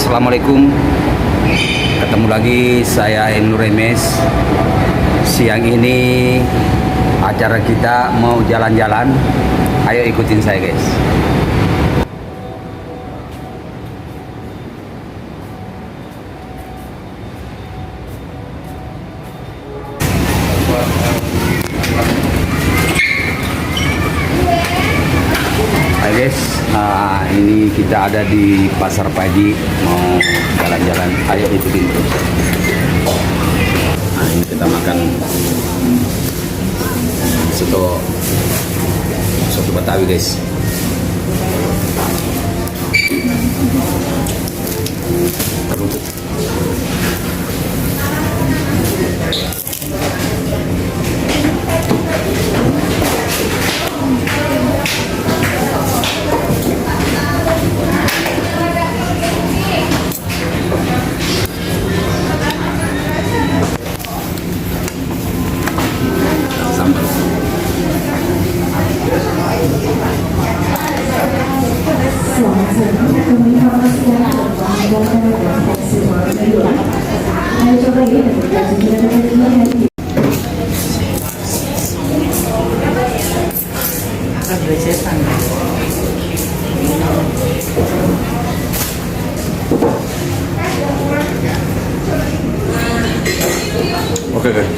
Assalamualaikum. Ketemu lagi saya Nur Remes. Siang ini acara kita mau jalan-jalan. Ayo ikutin saya, guys. Hai guys, ini kita ada di Pasar Padi, mau jalan-jalan. Ayo ikutin terus. Nah, ini kita makan soto Betawi, guys. Kerupuk. Oke, guys.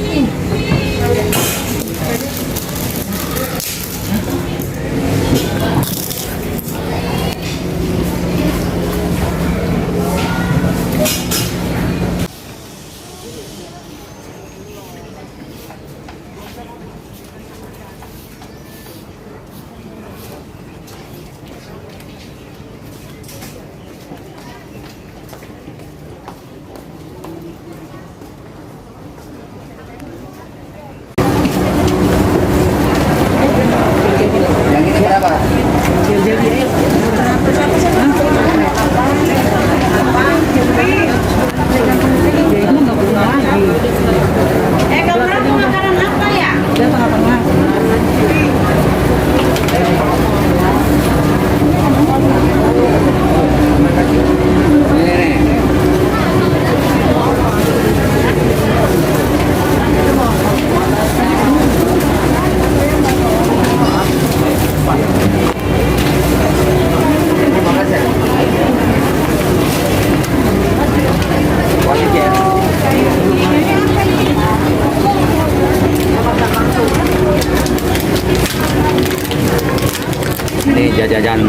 Ini jajan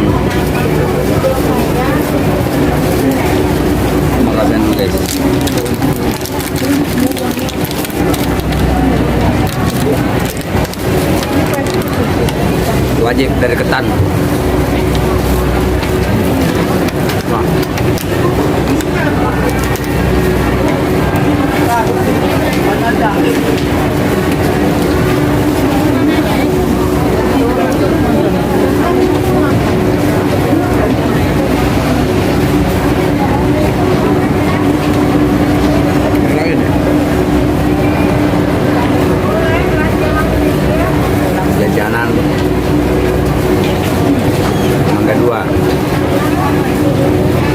Makassar, guys. Wajib dari ketan. Wah. Jajanan Mangga 2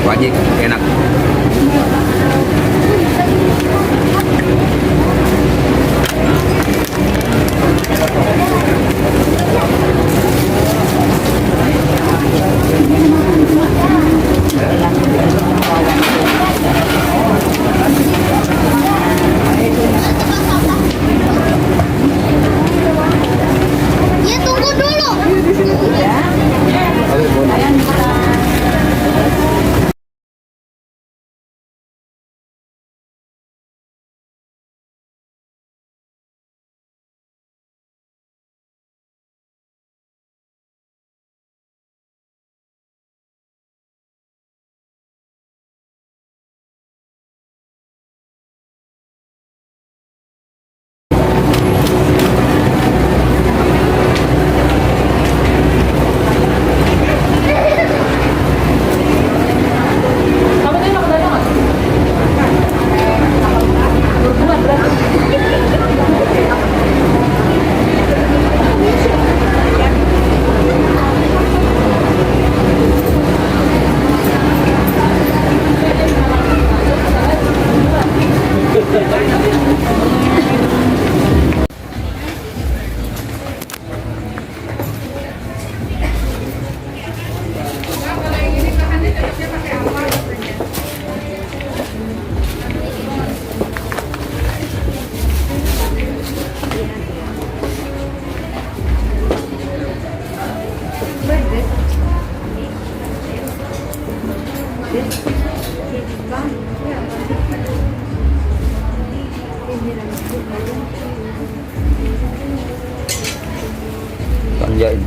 wajib, enak. Ya tunggu dulu. Tanjain.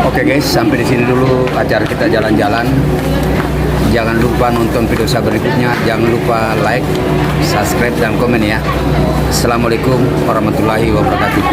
Oke guys, sampai di sini dulu acara kita jalan-jalan. Jangan lupa nonton video saya berikutnya. Jangan lupa like, subscribe, dan komen ya. Assalamualaikum warahmatullahi wabarakatuh.